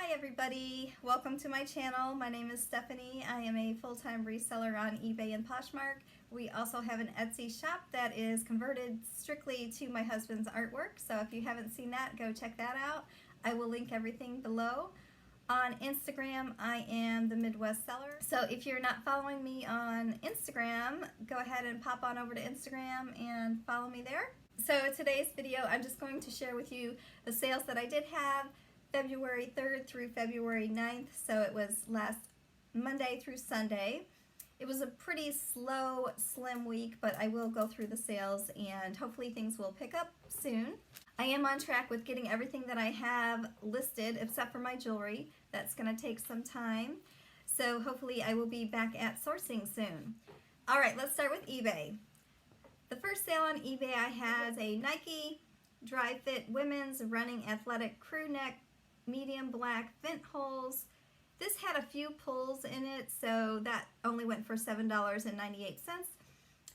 Hi everybody, welcome to my channel. My name is Stephanie. I am a full-time reseller on eBay and Poshmark. We also have an Etsy shop that is converted strictly to my husband's artwork, so if you haven't seen that, go check that out. I will link everything below. On Instagram, I am TheMidwestCellar. So if you're not following me on Instagram, go ahead and pop on over to Instagram and follow me there. So today's video, I'm just going to share with you the sales that I did have February 3rd through February 9th, so it was last Monday through Sunday. It was a pretty slow, slim week, but I will go through the sales and hopefully things will pick up soon. I am on track with getting everything that I have listed except for my jewelry. That's going to take some time, so hopefully I will be back at sourcing soon. Alright, let's start with eBay. The first sale on eBay I had a Nike Dry Fit Women's Running Athletic Crew Neck medium black vent holes. This had a few pulls in it, so that only went for $7.98.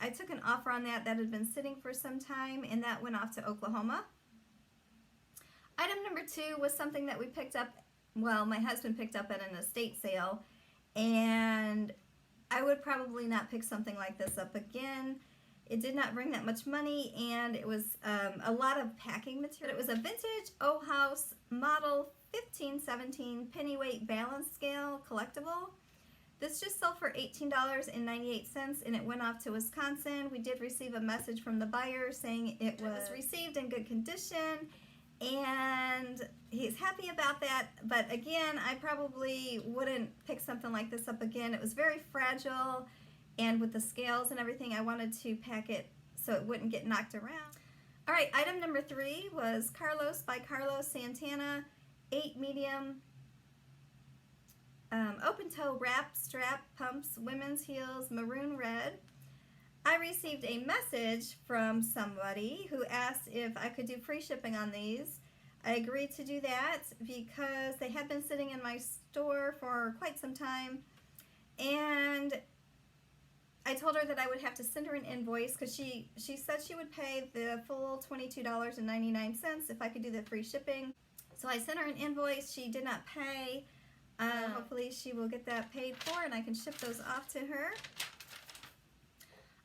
I took an offer on that had been sitting for some time, and that went off to Oklahoma. Item number 2 was something that we picked up, well, my husband picked up at an estate sale, and I would probably not pick something like this up again. It did not bring that much money, and it was a lot of packing material. It was a vintage O-House model 1517 pennyweight balance scale collectible. This just sold for $18.98, and it went off to Wisconsin. We did receive a message from the buyer saying it was received in good condition, and he's happy about that. But again, I probably wouldn't pick something like this up again. It was very fragile, and with the scales and everything, I wanted to pack it so it wouldn't get knocked around. Alright, item number 3 was Carlos by Carlos Santana 8 medium open toe wrap strap pumps women's heels maroon red. I received a message from somebody who asked if I could do free shipping on these. I agreed to do that because they had been sitting in my store for quite some time, and I told her that I would have to send her an invoice because she said she would pay the full $22.99 if I could do the free shipping. So I sent her an invoice. She did not pay. Hopefully she will get that paid for and I can ship those off to her.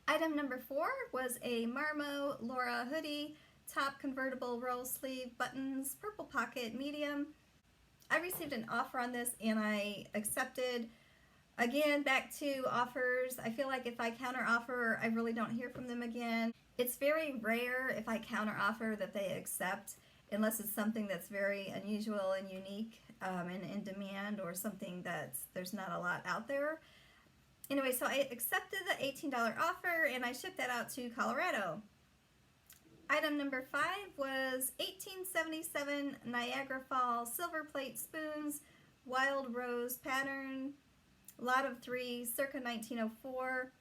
Item number 4 was a Marmo Laura hoodie, top convertible roll sleeve buttons, purple pocket medium. I received an offer on this and I accepted. Again, back to offers. I feel like if I counter offer, I really don't hear from them again. It's very rare if I counter offer that they accept, unless it's something that's very unusual and unique and in demand, or something that's there's not a lot out there. Anyway, so I accepted the $18 offer and I shipped that out to Colorado. Item number 5 was 1877 Niagara Falls silver plate spoons, wild rose pattern, lot of 3, circa 1904.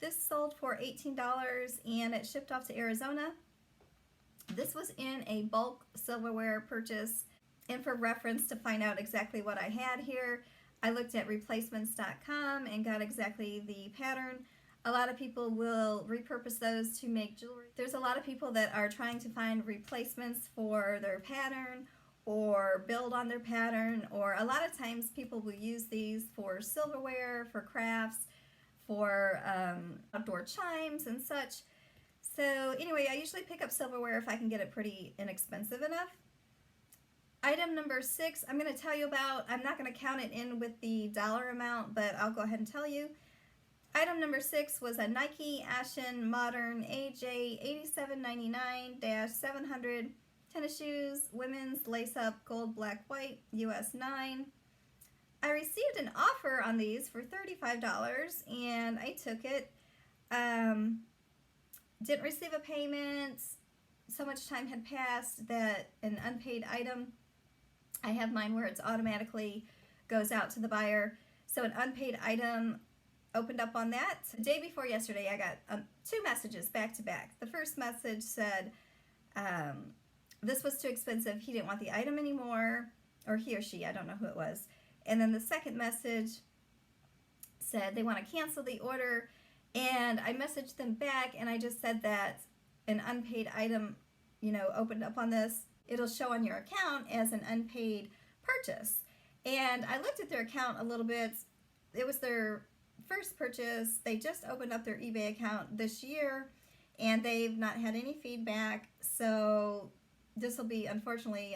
This sold for $18 and it shipped off to Arizona. This was in a bulk silverware purchase, and for reference to find out exactly what I had here, I looked at replacements.com and got exactly the pattern. A lot of people will repurpose those to make jewelry. There's a lot of people that are trying to find replacements for their pattern or build on their pattern, or a lot of times people will use these for silverware, for crafts, for outdoor chimes and such. So anyway, I usually pick up silverware if I can get it pretty inexpensive enough. Item number 6, I'm going to tell you about. I'm not going to count it in with the dollar amount, but I'll go ahead and tell you. Item number 6 was a Nike Ashen Modern AJ 8799-700 tennis shoes, women's lace-up gold, black, white, US 9. I received an offer on these for $35 and I took it. Didn't receive a payment. So much time had passed that an unpaid item, I have mine where it's automatically goes out to the buyer. So an unpaid item opened up on that. The day before yesterday, I got 2 messages back to back. The first message said this was too expensive. He didn't want the item anymore, or he or she, I don't know who it was. And then the second message said they want to cancel the order, and I messaged them back and I just said that an unpaid item, you know, opened up on this. It'll show on your account as an unpaid purchase. And I looked at their account a little bit. It was their first purchase. They just opened up their eBay account this year, and they've not had any feedback. So this will be, unfortunately,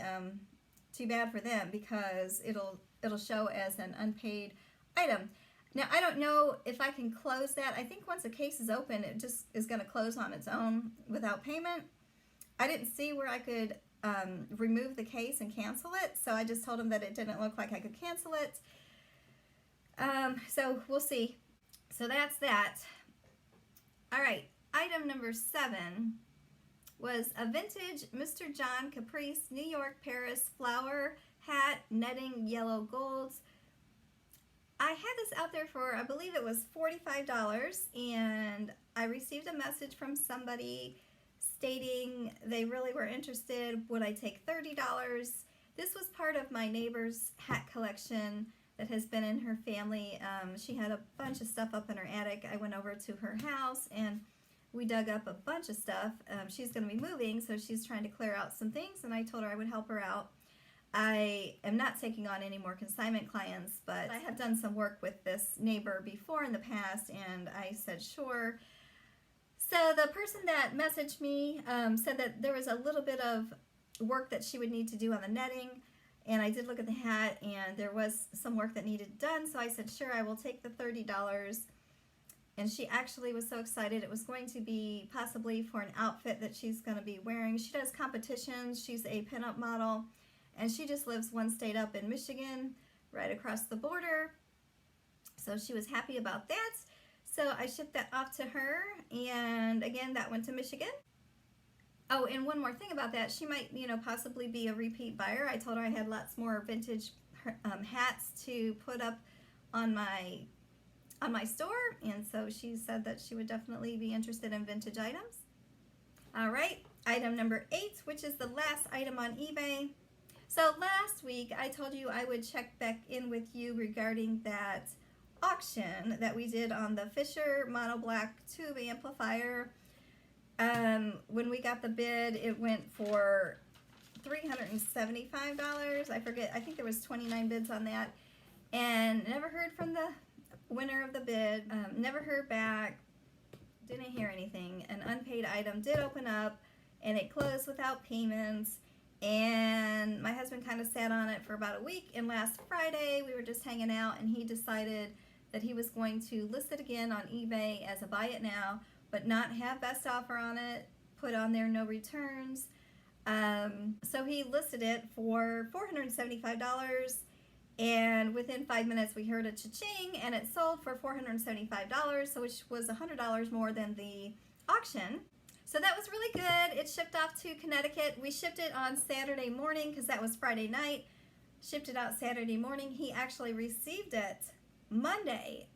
too bad for them, because it'll show as an unpaid item. Now, I don't know if I can close that. I think once a case is open, it just is going to close on its own without payment. I didn't see where I could remove the case and cancel it, so I just told him that it didn't look like I could cancel it. So we'll see. So that's that. All right, item number 7 was a vintage Mr. John Caprice New York Paris flower hat, netting, yellow golds. I had this out there for, I believe it was $45, and I received a message from somebody stating they really were interested. Would I take $30? This was part of my neighbor's hat collection that has been in her family. She had a bunch of stuff up in her attic. I went over to her house and we dug up a bunch of stuff. She's going to be moving, so she's trying to clear out some things, and I told her I would help her out. I am not taking on any more consignment clients, but I have done some work with this neighbor before in the past, and I said sure. So the person that messaged me said that there was a little bit of work that she would need to do on the netting, and I did look at the hat, and there was some work that needed done, so I said sure, I will take the $30. And she actually was so excited. It was going to be possibly for an outfit that she's going to be wearing. She does competitions. She's a pinup model, and she just lives one state up in Michigan, right across the border. So she was happy about that. So I shipped that off to her, and again, that went to Michigan. Oh, and one more thing about that, she might, possibly be a repeat buyer. I told her I had lots more vintage hats to put up on my store, and so she said that she would definitely be interested in vintage items. All right, item number 8, which is the last item on eBay. So last week I told you I would check back in with you regarding that auction that we did on the Fisher Mono Black tube amplifier. When we got the bid, it went for $375. I forget, I think there was 29 bids on that, and never heard from the winner of the bid. Never heard back, didn't hear anything. An unpaid item did open up, and it closed without payments, and my husband kind of sat on it for about a week, and last Friday we were just hanging out, and he decided that he was going to list it again on eBay as a buy it now, but not have best offer on it, put on there no returns. So he listed it for $475, and within 5 minutes we heard a cha-ching, and it sold for $475, so which was $100 more than the auction. So that was really good. It shipped off to Connecticut. We shipped it on Saturday morning because that was Friday night. Shipped it out Saturday morning. He actually received it Monday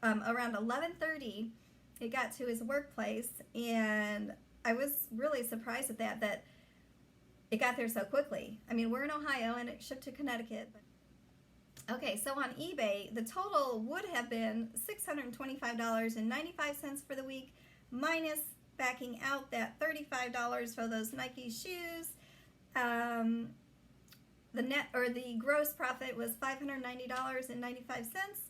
around 11:30. It got to his workplace, and I was really surprised at that it got there so quickly. I mean, we're in Ohio, and it shipped to Connecticut. Okay, so on eBay, the total would have been $625.95 for the week, minus backing out that $35 for those Nike shoes. The net, or the gross profit, was $590.95.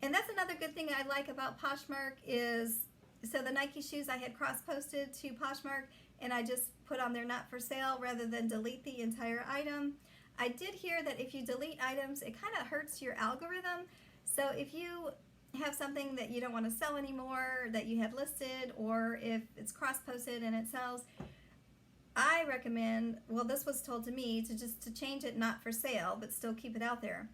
And that's another good thing I like about Poshmark is, so the Nike shoes I had cross-posted to Poshmark, and I just put on there not for sale rather than delete the entire item. I did hear that if you delete items, it kind of hurts your algorithm. So if you have something that you don't want to sell anymore that you had listed, or if it's cross-posted and it sells, I recommend, well, this was told to me, to change it not for sale, but still keep it out there,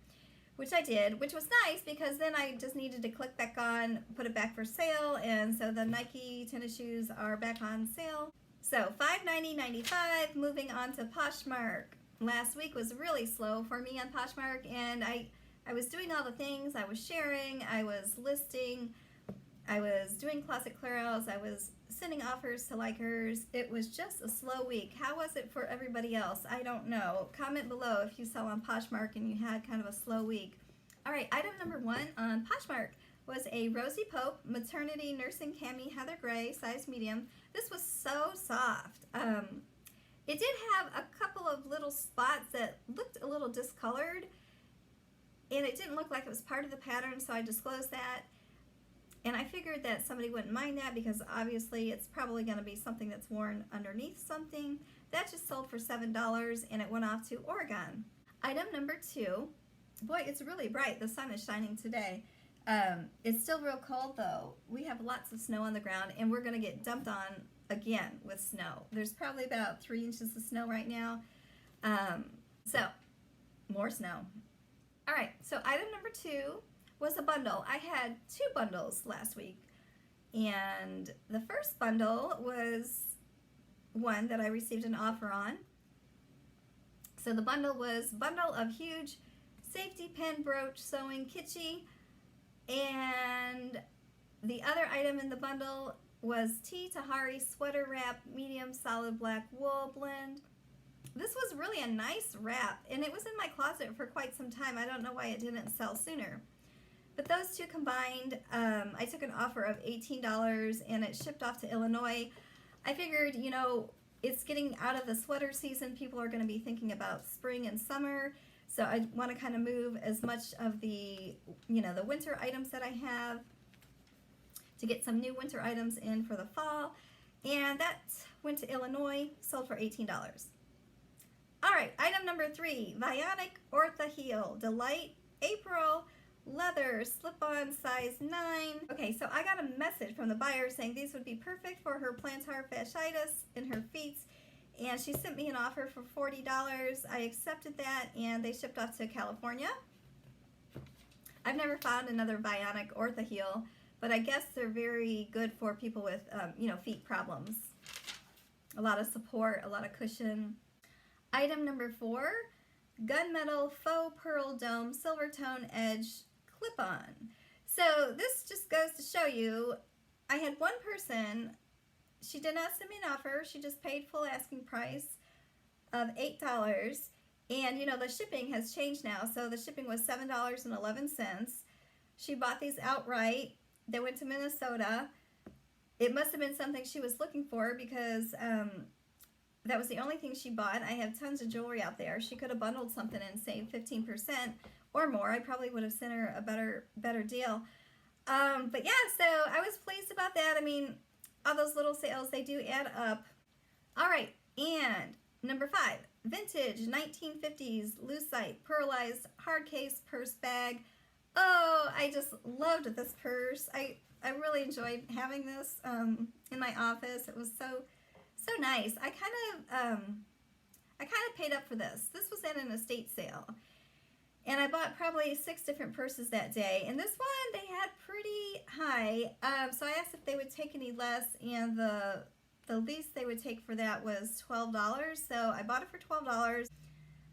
which I did, which was nice because then I just needed to click back on, put it back for sale, and so the Nike tennis shoes are back on sale. So $590.95, moving on to Poshmark. Last week was really slow for me on Poshmark, and I was doing all the things. I was sharing, I was listing, I was doing closet clearouts, I was sending offers to likers. It was just a slow week. How was it for everybody else? I don't know. Comment below if you sell on Poshmark and you had kind of a slow week. All right, item number 1 on Poshmark was a Rosie Pope maternity nursing cami heather gray, size medium. This was so soft. It did have a couple of little spots that looked a little discolored, and it didn't look like it was part of the pattern, so I disclosed that. And I figured that somebody wouldn't mind that because obviously it's probably going to be something that's worn underneath something. That just sold for $7 and it went off to Oregon. Item number 2. Boy, it's really bright. The sun is shining today. It's still real cold though. We have lots of snow on the ground and we're going to get dumped on again with snow. There's probably about 3 inches of snow right now. So, more snow. All right, so item number 2 was a bundle. I had 2 bundles last week, and the first bundle was one that I received an offer on. So the bundle was bundle of huge safety pin brooch sewing kitschy, and the other item in the bundle was T. Tahari sweater wrap medium solid black wool blend. This was really a nice wrap, and it was in my closet for quite some time. I don't know why it didn't sell sooner. But those 2 combined, I took an offer of $18 and it shipped off to Illinois. I figured, you know, it's getting out of the sweater season. People are going to be thinking about spring and summer. So I want to kind of move as much of the, you know, the winter items that I have to get some new winter items in for the fall. And that went to Illinois, sold for $18. All right, item number 3, Vionic Ortha Heel, Delight April leather slip-on size 9. Okay, so I got a message from the buyer saying these would be perfect for her plantar fasciitis in her feet, and she sent me an offer for $40. I accepted that, and they shipped off to California. I've never found another Vionic Ortha heel, but I guess they're very good for people with, you know, feet problems. A lot of support, a lot of cushion. Item number 4, Gunmetal Faux Pearl Dome Silver Tone Edge Clip-On. So this just goes to show you, I had one person, she did not send me an offer, she just paid full asking price of $8. And you know, the shipping has changed now, so the shipping was $7.11. She bought these outright. They went to Minnesota. It must have been something she was looking for because that was the only thing she bought. I have tons of jewelry out there. She could have bundled something and saved 15% or more. I probably would have sent her a better deal. But yeah, so I was pleased about that. I mean, all those little sales, they do add up. All right, and number 5, vintage 1950s lucite pearlized hard case purse bag. Oh, I just loved this purse. I really enjoyed having this in my office. It was so nice. I kind of paid up for this. This was at an estate sale. And I bought probably 6 different purses that day. And this one, they had pretty high. So I asked if they would take any less, and the least they would take for that was $12. So I bought it for $12.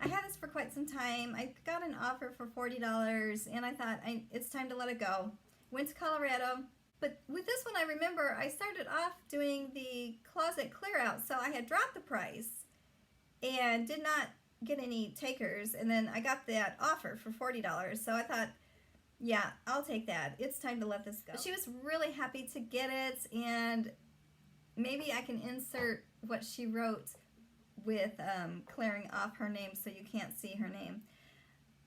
I had this for quite some time. I got an offer for $40, and I thought it's time to let it go. Went to Colorado. But with this one, I remember I started off doing the closet clear out, so I had dropped the price and did not get any takers, and then I got that offer for $40, so I thought, yeah, I'll take that. It's time to let this go. She was really happy to get it, and maybe I can insert what she wrote with clearing off her name so you can't see her name.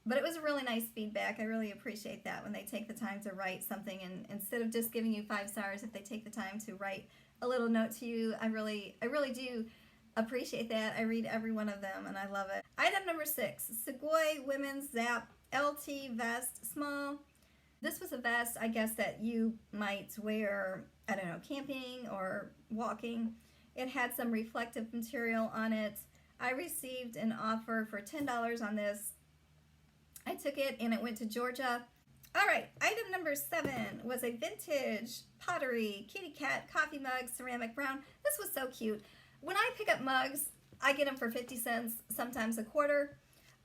But it was a really nice feedback. I really appreciate that when they take the time to write something, and instead of just giving you 5 stars, if they take the time to write a little note to you, I really do appreciate that. I read every one of them and I love it. Item number 6, Segoy Women's Zap LT Vest Small. This was a vest, I guess, that you might wear, I don't know, camping or walking. It had some reflective material on it. I received an offer for $10 on this. I took it and it went to Georgia. All right, item number 7 was a vintage pottery kitty cat coffee mug, ceramic brown. This was so cute. When I pick up mugs, I get them for 50 cents, sometimes a quarter.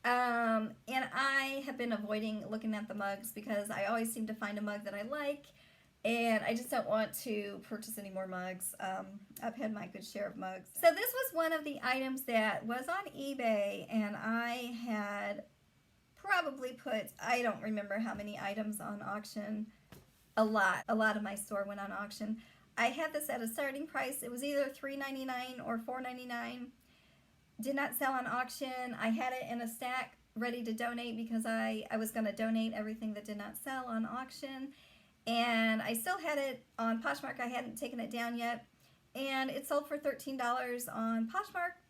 And I have been avoiding looking at the mugs because I always seem to find a mug that I like, and I just don't want to purchase any more mugs. I've had my good share of mugs. So this was one of the items that was on eBay, and I had probably put, I don't remember how many items on auction. A lot of my store went on auction. I had this at a starting price. It was either $3.99 or $4.99. Did not sell on auction. I had it in a stack ready to donate because I was going to donate everything that did not sell on auction. And I still had it on Poshmark. I hadn't taken it down yet. And it sold for $13 on Poshmark.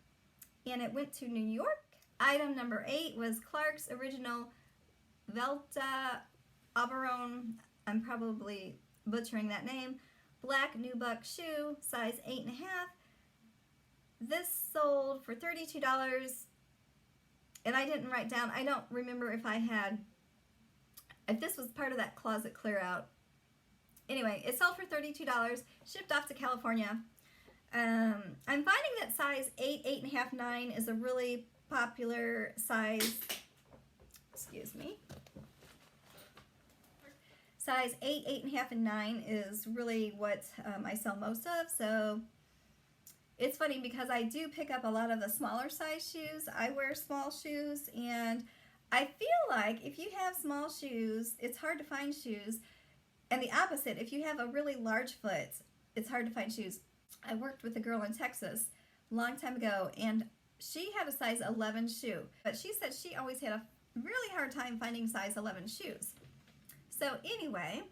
And it went to New York. Item number 8 was Clark's original Velta Oberon. I'm probably butchering that name. Black nubuck shoe, size 8.5. This sold for $32. And I didn't write down, I don't remember if this was part of that closet clear out. Anyway, it sold for $32, shipped off to California. I'm finding that size 8, 8.5, 9 is a really popular size. Excuse me. Size 8, 8.5, and 9 is really what I sell most of. So it's funny because I do pick up a lot of the smaller size shoes. I wear small shoes, and I feel like if you have small shoes, it's hard to find shoes. And the opposite, if you have a really large foot, it's hard to find shoes. I worked with a girl in Texas a long time ago, and she had a size 11 shoe. But she said she always had a really hard time finding size 11 shoes. So anyway,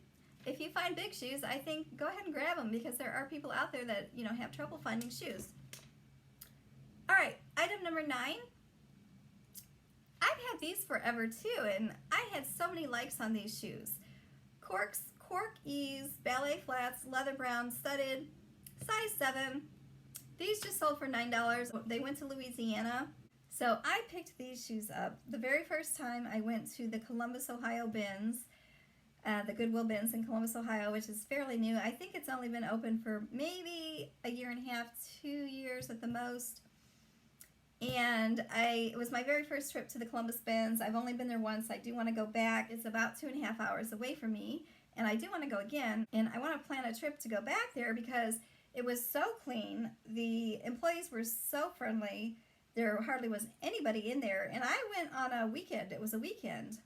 if you find big shoes, I think go ahead and grab them because there are people out there that, you know, have trouble finding shoes. All right, item number 9. I've had these forever too, and I had so many likes on these shoes. Cork Ease ballet flats, leather brown, studded, size 7. These just sold for $9. They went to Louisiana. So I picked these shoes up the very first time I went to the Columbus, Ohio bins, the Goodwill bins in Columbus, Ohio, which is fairly new. I think it's only been open for maybe a year and a half, 2 years at the most. And it was my very first trip to the Columbus bins. I've only been there once. I do want to go back. It's about 2.5 hours away from me, and I do want to go again. And I want to plan a trip to go back there because it was so clean. The employees were so friendly. There hardly was anybody in there. And I went on a weekend. It was a weekend.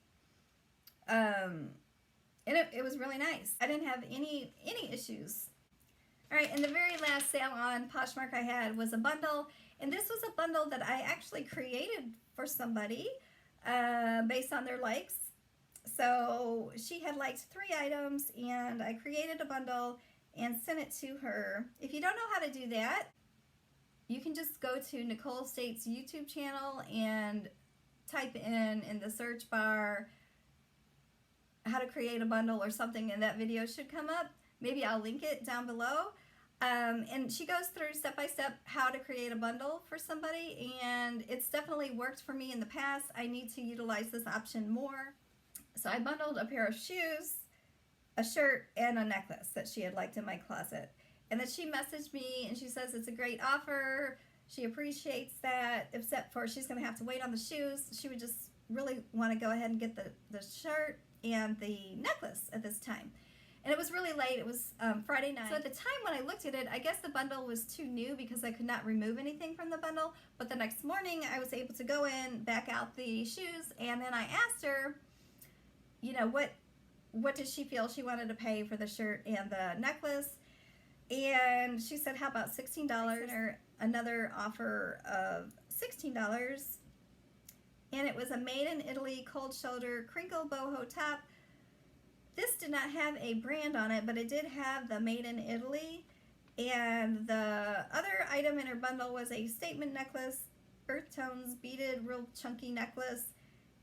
And it was really nice. I didn't have any issues. All right, and the very last sale on Poshmark I had was a bundle. And this was a bundle that I actually created for somebody based on their likes. So she had liked 3 items, and I created a bundle and sent it to her. If you don't know how to do that, you can just go to Nicole State's YouTube channel and type in the search bar how to create a bundle or something, and that video should come up. Maybe I'll link it down below. And she goes through step by step how to create a bundle for somebody, and it's definitely worked for me in the past. I need to utilize this option more. So I bundled a pair of shoes, a shirt, and a necklace that she had liked in my closet. And then she messaged me and she says it's a great offer. She appreciates that, except for she's going to have to wait on the shoes. She would just really want to go ahead and get the shirt and the necklace at this time. And it was really late. It was Friday night. So at the time when I looked at it, I guess the bundle was too new because I could not remove anything from the bundle. But the next morning, I was able to go in, back out the shoes, and then I asked her, you know, what did she feel she wanted to pay for the shirt and the necklace? And she said, how about $16? Or another offer of $16. And it was a made in Italy cold shoulder crinkle boho top. This did not have a brand on it, but it did have the made in Italy. And the other item in her bundle was a statement necklace, earth tones beaded, real chunky necklace,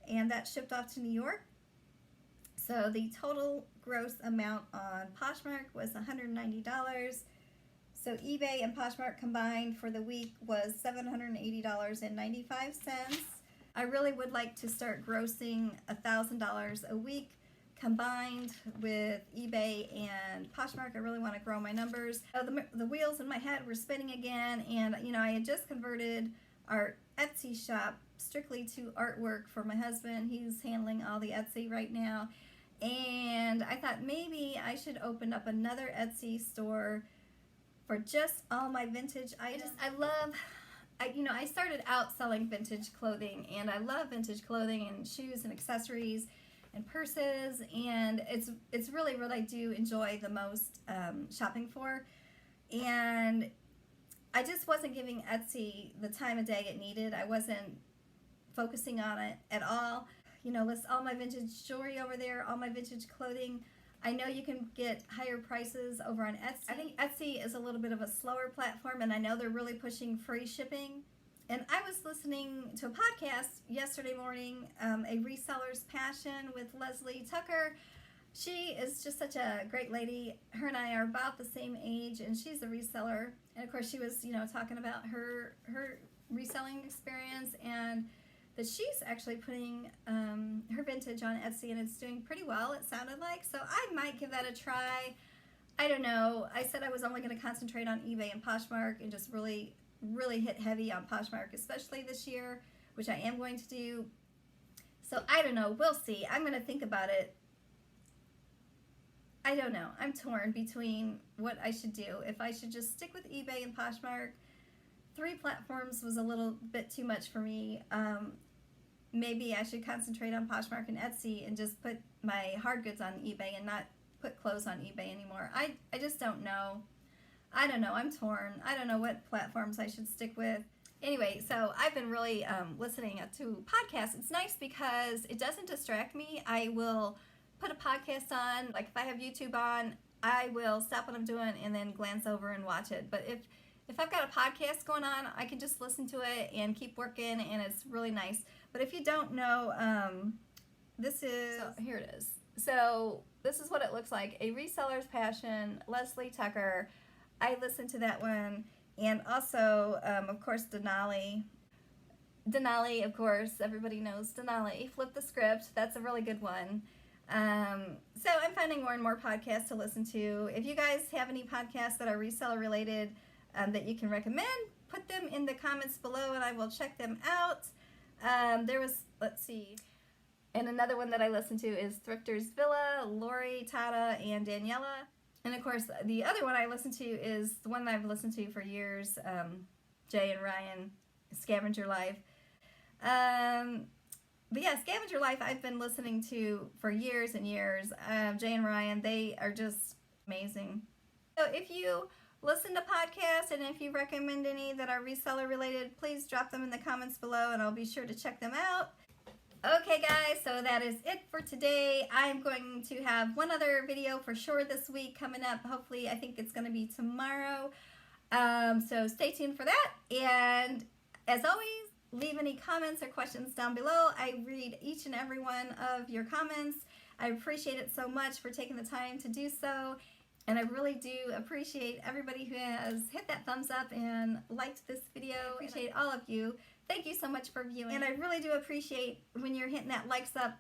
and that shipped off to New York. So the total gross amount on Poshmark was $190. So eBay and Poshmark combined for the week was $780.95. I really would like to start grossing $1,000 a week combined with eBay and Poshmark. I really want to grow my numbers. The wheels in my head were spinning again, and you know, I had just converted our Etsy shop strictly to artwork for my husband. He's handling all the Etsy right now, and I thought maybe I should open up another Etsy store for just all my vintage items. I started out selling vintage clothing, and I love vintage clothing and shoes and accessories and purses, and it's really what I do enjoy the most shopping for. And I just wasn't giving Etsy the time of day it needed. I wasn't focusing on it at all. You know, list all my vintage jewelry over there, all my vintage clothing. I know you can get higher prices over on Etsy. I think Etsy is a little bit of a slower platform, and I know they're really pushing free shipping. And I was listening to a podcast yesterday morning, A Reseller's Passion with Leslie Tucker. She is just such a great lady. Her and I are about the same age, and she's a reseller. And of course, she was, you know, talking about her reselling experience, and that she's actually putting her vintage on Etsy, and it's doing pretty well, it sounded like. So I might give that a try. I don't know. I said I was only going to concentrate on eBay and Poshmark and just really hit heavy on Poshmark, especially this year, which I am going to do. So I don't know. We'll see. I'm going to think about it. I don't know. I'm torn between what I should do. If I should just stick with eBay and Poshmark. 3 platforms was a little bit too much for me. Maybe I should concentrate on Poshmark and Etsy and just put my hard goods on eBay and not put clothes on eBay anymore. I just don't know. I don't know. I'm torn. I don't know what platforms I should stick with. Anyway, so I've been really listening to podcasts. It's nice because it doesn't distract me. I will put a podcast on. Like if I have YouTube on, I will stop what I'm doing and then glance over and watch it. But if I've got a podcast going on, I can just listen to it and keep working, and it's really nice. But if you don't know, this is, so here it is. So this is what it looks like. A Reseller's Passion, Leslie Tucker. I listened to that one. And also, of course, Denali. Denali, of course, everybody knows Denali. Flip the Script. That's a really good one. So I'm finding more and more podcasts to listen to. If you guys have any podcasts that are reseller related that you can recommend, put them in the comments below and I will check them out. There was, let's see, and another one that I listened to is Thrifters Villa, Lori, Tata, and Daniela. And of course, the other one I listened to is the one that I've listened to for years, Jay and Ryanne, Scavenger Life. But yeah, Scavenger Life I've been listening to for years and years. Jay and Ryanne, they are just amazing. So if you listen to podcasts and if you recommend any that are reseller related, please drop them in the comments below and I'll be sure to check them out. Okay guys, so that is it for today. I'm going to have one other video for sure this week coming up. Hopefully, I think it's going to be tomorrow. So stay tuned for that. And as always, leave any comments or questions down below. I read each and every one of your comments. I appreciate it so much for taking the time to do so. And I really do appreciate everybody who has hit that thumbs up and liked this video. I appreciate all of you. Thank you so much for viewing. And I really do appreciate when you're hitting that likes up